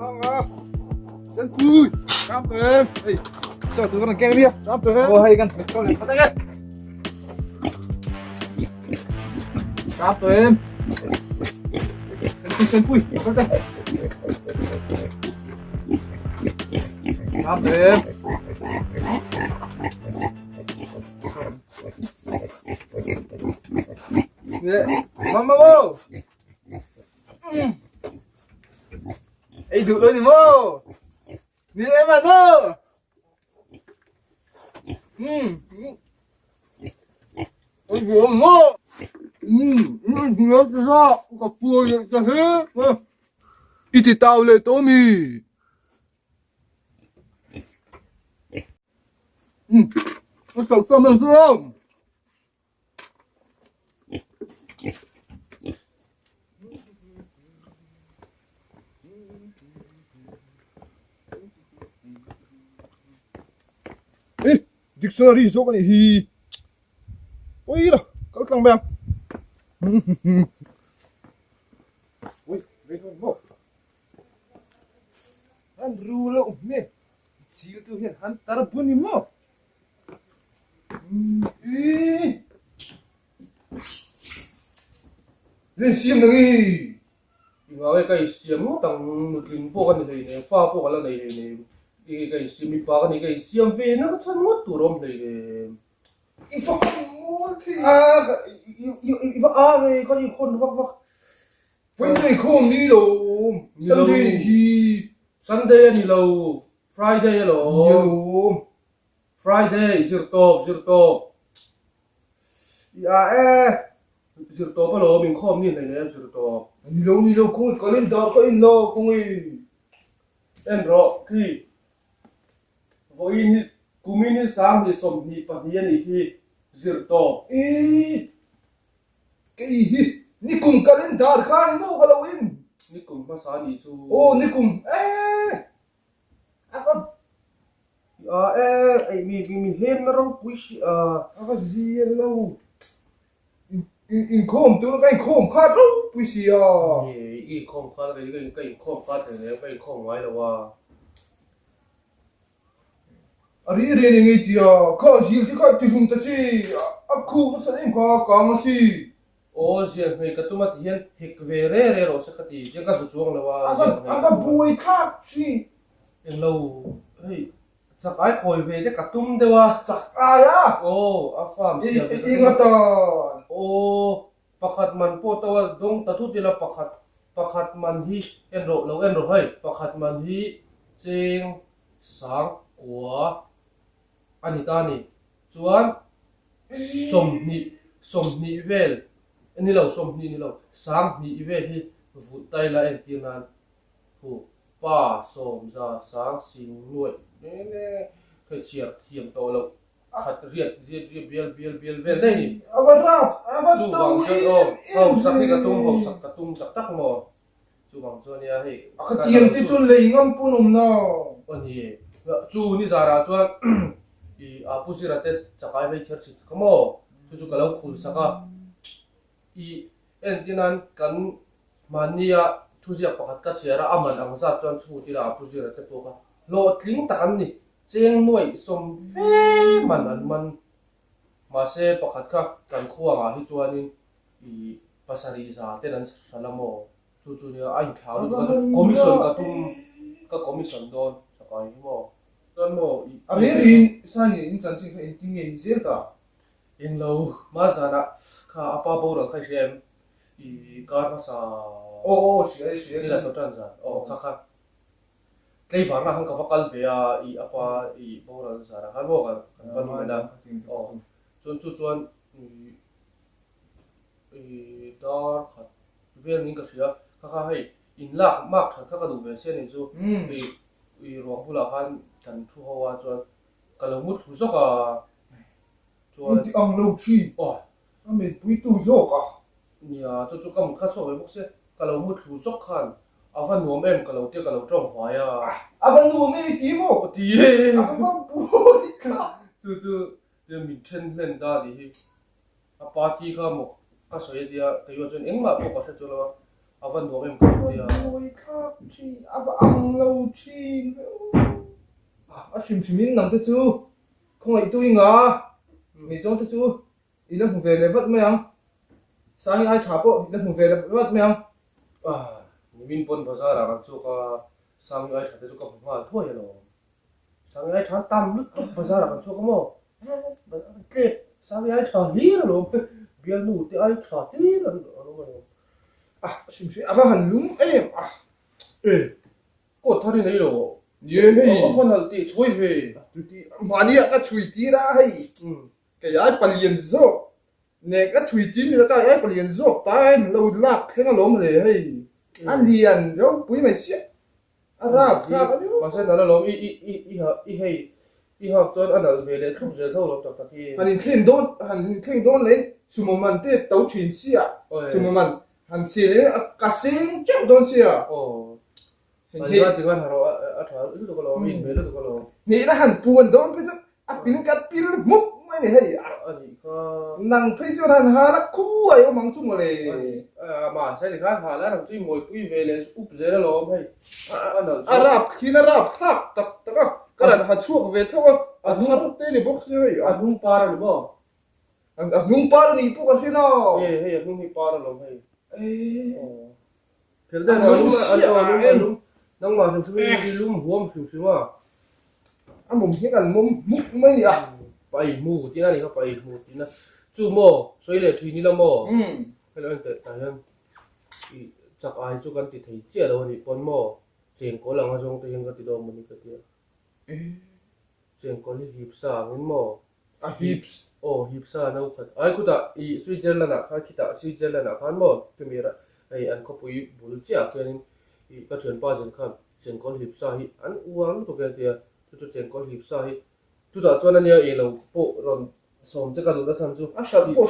hanga sen pui cam tem ei cho tụi con keng đi cam tem ô hay con này có tay cam tem sen pui có tay cam tem mama mo ấy dụ lên đi mô đi em mà nó ôi vừa mô nó ra có phùa vậy cho hết ít thì tao lên tố mì nó sầu sầu mình không ê dictionary số cái này thì ôi là cậu thằng bèm ôi đây thôi mô hắn ru lộ mẹ chiếu tu hiện hắn tara pun ni mô ê lên xiêm nữa đi cái xiêm nó tầng một linh phố cái này pha phố cái này cái xiêm mi pa cái xiêm về nó chân mất tủ rom này ifa mo thì về có những con vắc vẫn người không đi đâu Sunday thì Sunday ni lâu Friday lo nhiều Friday zero zero lo mình không nhìn thấy này zero ni lâu không có lên đó có in lo không ấy em rõ khi với in kumin ni sam ni som ni pa ni khi zero ê cái gì ni cùng calendar khan mo kalau in ni cùng masa ni chu oh ni cùng apa mi hem na ro push apa zia lâu in không tôi cái không khác đâu quý sĩ à i không khác cái không khác này cái không ngoài là wa ari re ne ngai tia kha zil ti kha ti hum ta chi akhu sa em kha ka ma si ô riêng người cái tụi mà hiện hik về re rồi sẽ cái gì cái cái chuông là wa aka bui khác chi em lâu hey chắc ai khôi về cái tụm đấy wa chắc ai à ô à farm ingatan ô pakhat man po tawa dong tatu tila pakhat man hi enro hai pakhat man hi cheng sang kwa anita ni chuan som ni vel ani lo som ni lo sang ni vel hi vu tai la en tinan hu pa som za sang sing nuai ne cái chiat thiam to lo khát riết biel đây nè apa chú tahu bang cho hậu sắc cái tung tắc tắc mò chú bang cho nia hey aka tiam ti chun lei ngam punum na con hi chú ni zara cho i apusi rate chakai bei church kamo chú kalau khul saka i entinan kan mania thu sia pakhat ka chiara aman angza chuan chu ti ra apusi rate to ka lo tling takan ni cheng nuai som ve man mà se pakhat kha kan khuanga hi chuanin i pasari za te nan salamo chu ni ai thau commission ka commission don sakai mo don mo ari rin sani in chan chi in ting in zel ka in lo ma zana kha apa bo ra khai sem i kar ma sa oh sie ni la to tan za kha cái phản là không có phát về i apa i bao giờ ra hắn bao cái phần mình là chuan i đó khát về những cái gì khá hay in lạc mắc khá đủ về xe này chú i ruộng pula han cần thu hoa chuan cái lồng mút thu sóc chuan ti ang lo chi ame pui tu zo ka nhà chú có một khát sóc về bốc xe cái lồng mút thu sóc khan avan nuông em cái lồng tiêu cái lồng trồng phải avan nuông em tí mo tí avan bui ka chú để mình chân lên đa đi apa thi ka một cái sợi dia cái yo chân em mà có cái chỗ là avan do em kan dia ôi khác chi áp ăn lâu chi chim nằm thế chú không ai tôi ngờ mình trong thế chú ý là về lại vất mày không sáng ai chả bộ ý là về lại vất mày không min pon bazaar ang chu ka sang ai thate chu ka phwa thoi lo sang ai than tam lu bazaar ang chu ka mo ke sang ai tha hi lo bial nu te ai tha ti lo chim áp hẳn lúng em ko thari nei lo ye hey kon hal ti choi ve mà đi cái chui tí ra hay cái ai bật liền rộ nè cái chui tí này cái ai bật liền rộ tai lâu lạc thế nó lốmเลยhay anh liền đâu quý mày xịt Arab sao cái đó ma se na lo i hei i ha chon an al ve le thup je tho lo ta ki hành thiên đôn lên sum man te tàu thuyền xia sum man hành xia lên cả sinh chắc đôn xia Pani wa tingan haro atha itu to kalau min belo to kalau ni là hành buồn đôn bây giờ pin cắt pin múc mấy này hay ani ka năng bây giờ hành hà là khu ấy ông mang chung màเลย ma sai de kan hala ram chi moi pui ve le up je lo mai an al Arab khi Arab khác tập tập cái là hành chuộc về theo hành tên này bốc rồi nung para ni mo nung par ni bốc cái nào he nung hi para lo mai Phil Anh da nung nung xịa nung nang ma thum đi lum huam phim xima anh mồm hiếc anh mồm múc mấy nhỉ pai mu ti na ni ka pai mu ti na chu mo soi le thi ni la mo cái anh ta yan i chak ai chu kan ti thei che lo ni pon mo cheng ko lang jong te yang ka ti do mo ni ka ti cheng ko li hip sa ngin mo hips hip sa na khat ai ku ta i Switzerland na kha kita Switzerland na khan mo camera ai an ko pui bul chia ke ni i ka thön pa jen khan cheng ko hip sa hi an uang to ke ti tu cheng ko hip sa hi tu da chuan ania e lo po ron som che ka lu da chan chu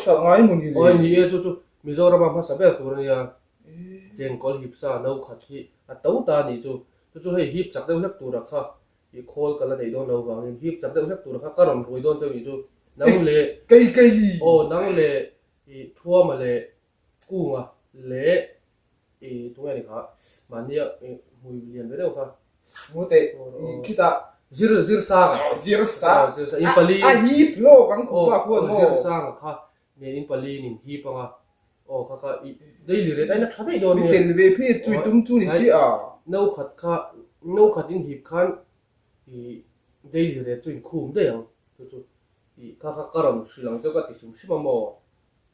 sợ ngay một gì oi ni e chu Mizoram ma sa be tur nia cheng ko hip sa no khat hi a to ta ni chu hei hip chak de hep tur kha i khol kala nei do no wang hip chak de hep tur kha ka ron roi don te ni chu nang le cây gì nang le i thua ma le ku nga le i tu ngai kha ma nia mui lian ve deu kha một tệ khi ta zir sa zir sa in pali hip lo vắng cũng qua khuôn zir sa kha ne in pali nin hi pa nga kha i daily rate ai na thadai do vì ni tiền về phía chui tum chui này xí no khat in hip khan i daily rate chuin khum de yang chu i kha karam Sri Lanka ka ti sim sima mo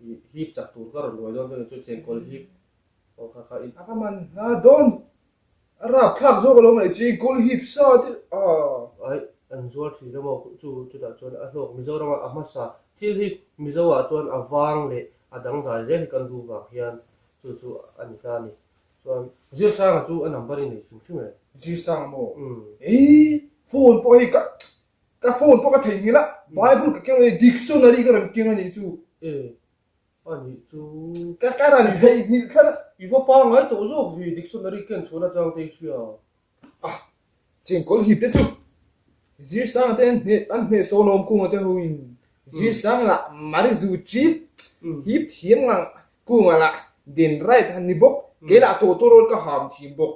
i hip chak tur karam loi don chu cheng kol hip kha i apa man na don Arab khác rồi cái lồng này chỉ goal hip sa thì ai an zual thi le mo chu da chuan a hlok Mizoram a ma sa thil hi Mizo a chuan awang le adang dai le kan du wa hian chu an ka ni chuan zir sang chu a number ni sim sim e chỉ sang mo phone po cái phone po cái thing ni la Bible cái này dictionary cái răng kinh này chu ani chu cái này thing ni cái i vo pa ngai to zo vi dictionary ken chuna chang te khia chỉnh goal hip đấy chu chỉ sang tên anh nghe số nom cung ở đây huỳnh chỉ sang là mari zu chip hip thiêng là cung là den right han ni bok cái là tổ rồi cái hàm thì bok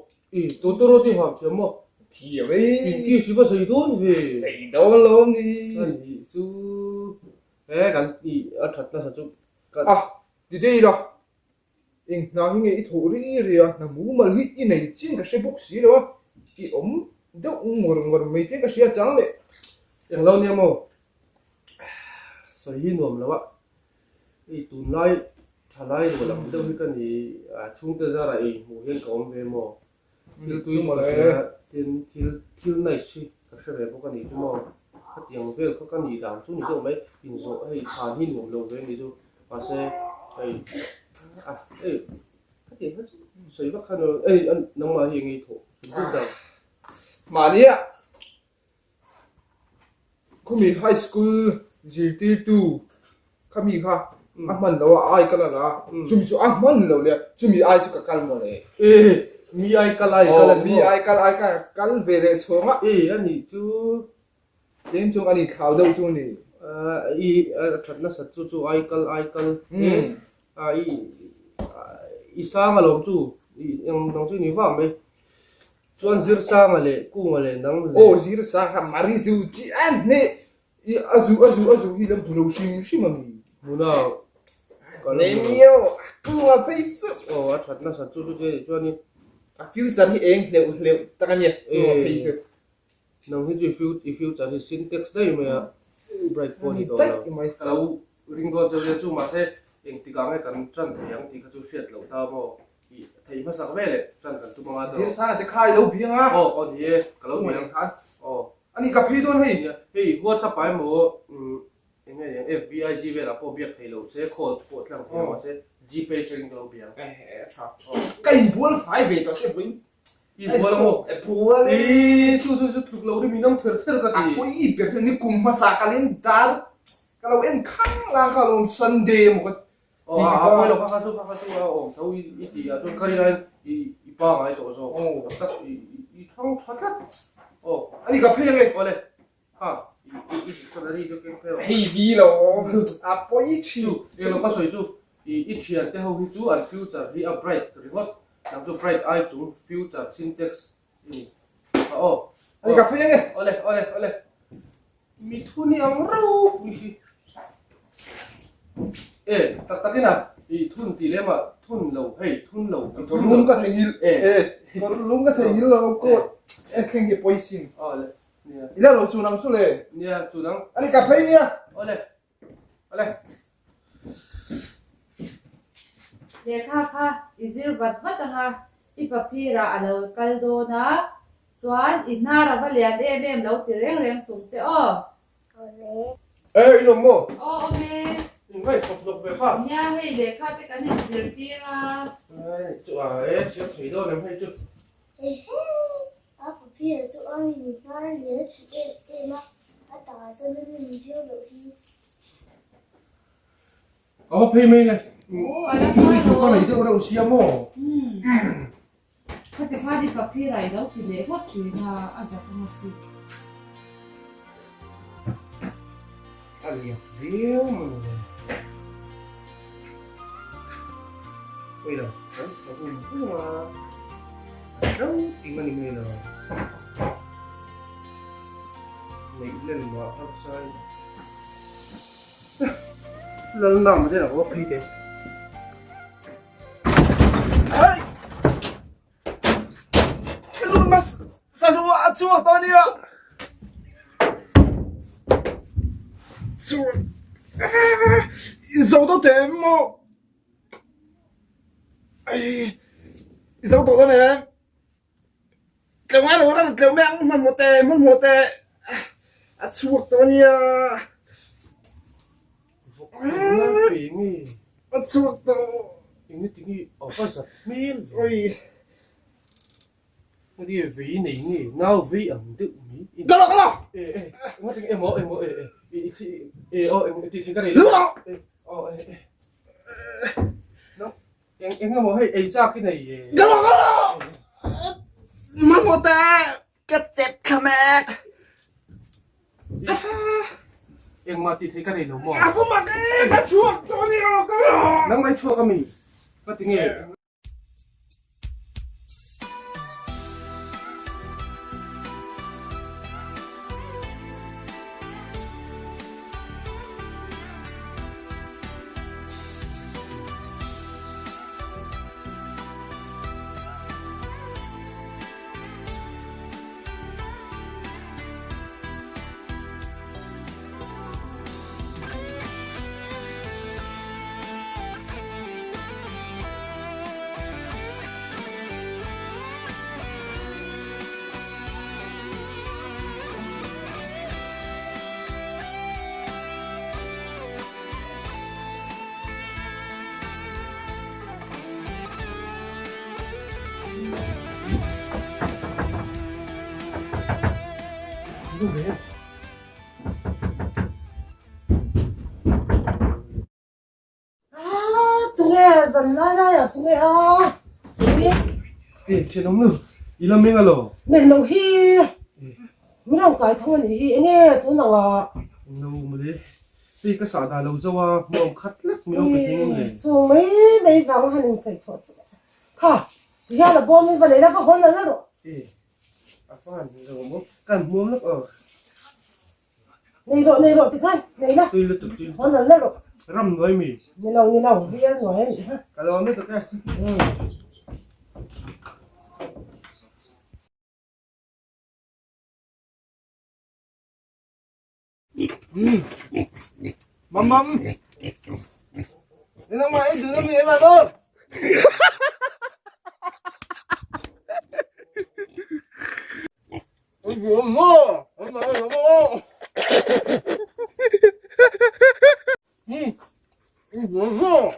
to ro ti ham che mo thì vậy ki si ba sai don ve sai đâu lom ni ani chu kan i a that na sa chu đi đây rồi in nào hình cái thủ đi rồi na mu mà hit cái này chính cái bok xí rồi cái đâu ngồi mấy cái xí trắng đấy yang lo ni mo so hi nom la wa i tun lai thalai lo lam deu hi kan ni chung te zara i mu hian kom ve mo til tu mo la tin til nai si ka se ve bo kan ni chu mo ka tiang ve ka kan ni dam chu ni deu mai in zo ai than hi nom lo ve ni chu pa se ai ka tiang ha soi ba kan ai nang ma hi ngi tho chu da mà đi ạ có mình high school gì tí tu có mình ha anh mình đâu ai cái là chúng mình anh mình đâu nè chúng mình ai cho cái mà này mi ai kalai mi ai cái về để xuống á ani chu đến chung anh thảo đâu chung này i that na sa chu ai kal i i sang alom chu ยังน้องช่วยนี่ฟังไหมส่วนซิร์ซ่ามาเลยกู้มาเลยนั่งเลย โอ้จีรสังหามาริซูจีอันเนี่ยอาจูฮิลำทุลชิมันมี มูน่าก็เล เนี่ย ย เนี่ยกูมาไปสุด โอ้ชัดนะชัดจุดเลยช่วงนี้ ฟิวจันที่เองเร็วตะกันเนี่ยกูมาไปสุด น้องที่จะฟิวจะที่ syntax ได้ไหมอ่ะ bright point นี่ตัว แต่ เรา ยังไม่ เราริงตัวจะเรียนจู่มาเสเองที่กางให้กันจันทร์ยังที่เขาจะเสียดเราตาบ่ที่ภาษาเวลจันทร์ตัวมา จีรสังจะขายเราเพียงอ่ะ โอ้ก็ดีก็เรา ไม่ เพียง ทัน โอ้ อันนี้กับพี่ด้วยให้ เนี่ยเฮ้ยหัวชับไปหมูยังไงอย่าง FBI จีเวลาพอเบียกให้เราเสโคตรหลังที่มาเส GPay เชิงเราเบียง เอ๊ะครับไก่บัวไฟเบต้าเสียบิน อีบัวละโม ไอ้บัวเลย ชูถูกเราได้มีน้ำเถื่อนกัน อ่ะ ดี กูอีเปียกนี่กลุ่มภาษากาลินดาร์ก็เราเอ็นข้างล่างก็เราซันเดย์มันก็ อ๋อเอาไปเราข้าสู้เราโอ้เท่าอีตีอ่ะจนคารินอีป้าไงตัวโซ่โอ้ตัดอีท้องชัดละโอ้ อันนี้กับพี่ยังไง โอ้เลยฮะอีสัตว์นี่จะเก่งเท่า เฮ้ยบีเหรออ่ะปอยชิ จู ว เดี๋ยวเราก็สวยจูอีเชียนแต่เขาหิจูอันฟิวจากที่อัพไบรท์หรือว่าน้ำจูไบรท์ไอจูฟิวจากซินเท็กซ์นี่โอ้ อันนี้กับพี่ยังไง โอ้เลยมีทุนยังรู้เอ๊ะตักกินอ่ะอีทุนตีเล่มาทุนเราเฮ้ยทุนเรา ตัวลุงก็ถึงยิลตัวลุงก็ถึงยิลเราก็เอ็นแข่งยี่ปอยซิม อ๋อเลยเนี่ย อีแล้วเราจูนังจูเลย เนี่ยจูนัง อันนี้กับพี่เนี่ย โอ้เลย เดี๋ยวค่ะอิซิร์บัดมาตั้งอ่ะอีปะพี่ระอะไรกันโดนะจวนอินนาระบเลียนเอเมมเราตีเร่งสูงเจ้า เอ้ยลุงโม่ โอ้เม ยังไงตกไปฟ้า เนี่ยให้เด็กค่ะแต่กันเนี่ยจิรตีระ เอ้ยจูอ่ะเอ๊ะเชื่อถือด้วยนะให้จู Aku pilih tu orang ni sekarang dia nak kata sebenarnya dia lebih อ๋อเพย์ไม่ไง โอ้อะไร ที่ มา ถูกก็ โล เลยที่เราเชียร์มั่ว ค่ะแต่ค่ะที่ปะพี่ระเราตีเล็กว่าถือนะอาจจะมาสิ อะไรเดี๋ยวมึงไม่หรอกเราพูดว่าเราอีกมันอีกไม่หรอกไม่เล่นว่าอัพไซด์แล้วนั่งไม่ได้หรอกว่าพี่เด็ก เฮ้ยลุงมาซาซูอาจูตอนนี้อ่ะจูอีโซโตเต็มโมไอ้อีโซโตตัวไหนเกลียวไม่หรอกนะเกลียวแม่งมันหมดแต่อาจูตัวนี้อ่ะ ini อาจูตัว ini tinggi apa sih mil โอ้ย dia V ini now V untuk ini กะลอก nggak tinggi emo oh tinggi kali รู้หรอ oh no yang nggak mau hey jak ini กะลอกมันหมดแต่กระเจ็ดขแมก yang mati tinggi kali lo mau อาผมมาแค่ช่วงตัวนี้อ่ะก็ nang mai chua kami nggak tinggi itu deh tunggu zanai ya tunggu ah 쟤 너무 이런 명아 로 mình đâu hi mình đâu cái thôi thì nghe tôi nào 너무 뭐래 이거 사다 로저와 몸 카틀 뭐랑 à 배팅인데 chúng mấy mấy vắng hành phải thôi ha ya là bom mình vào đấy là có hôn là rồi Afan rồi muốn cần muốn nó ở này rồi thì khai này là tôi là tôi hôn là rồi răm người mì như nào bây giờ nói ha cái đó mới được cái Mắm thế nó mày đừng có mẹ mà thôi ôi vừa mơ ôi mà ôi mơ vừa mơ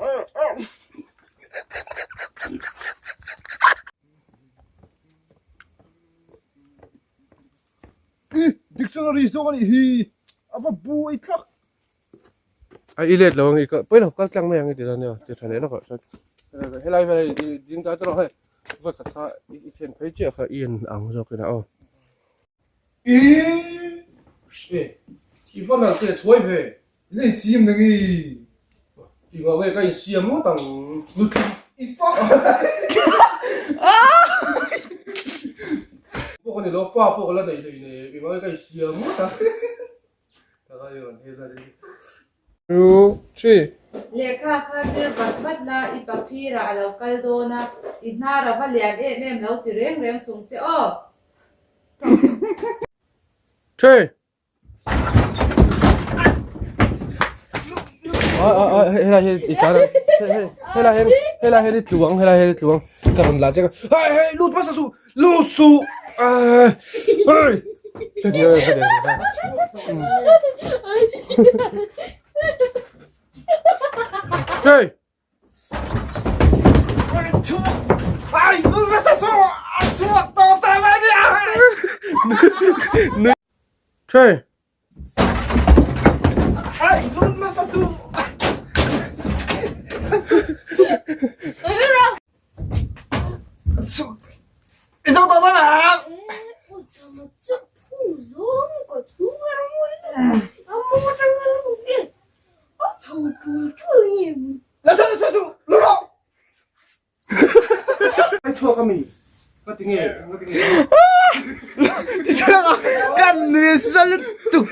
dictionary so ni hi ava bui thak ai liệt rồi thì bây giờ có chăng mấy cái điều này thì thằng này nó gọi hay lại về dính cái đó hay vượt cả trên thấy chưa phải yên ẳng rồi cái nào chỉ phân là cái chuối về lên sim đừng đi thì mà cái xiêm nó tầng lụt ít phát bộ này nó pha bộ là đầy đầy này vì mà cái xiêm nó tầng cái còn thế là đi two three lekha kha zir bat bat la ipapira alo kaldona inara valian em lo ti reng reng sung che o chơi hay là hay chả là hay là hay chuông cái phần là cái hay lút bắt su ơi chết rồi phải để chơi ai luôn mà sao chua to ta mà đi chơi ai luôn mà sao 이정도잖아 잠깐만 좀 무서우니까 정말 아무것도 안 먹게 저 조용히 라사사수 로로 cái chua cái mì có tiếng nghe 뒤쳐나가 깐 위에 쌀 뚝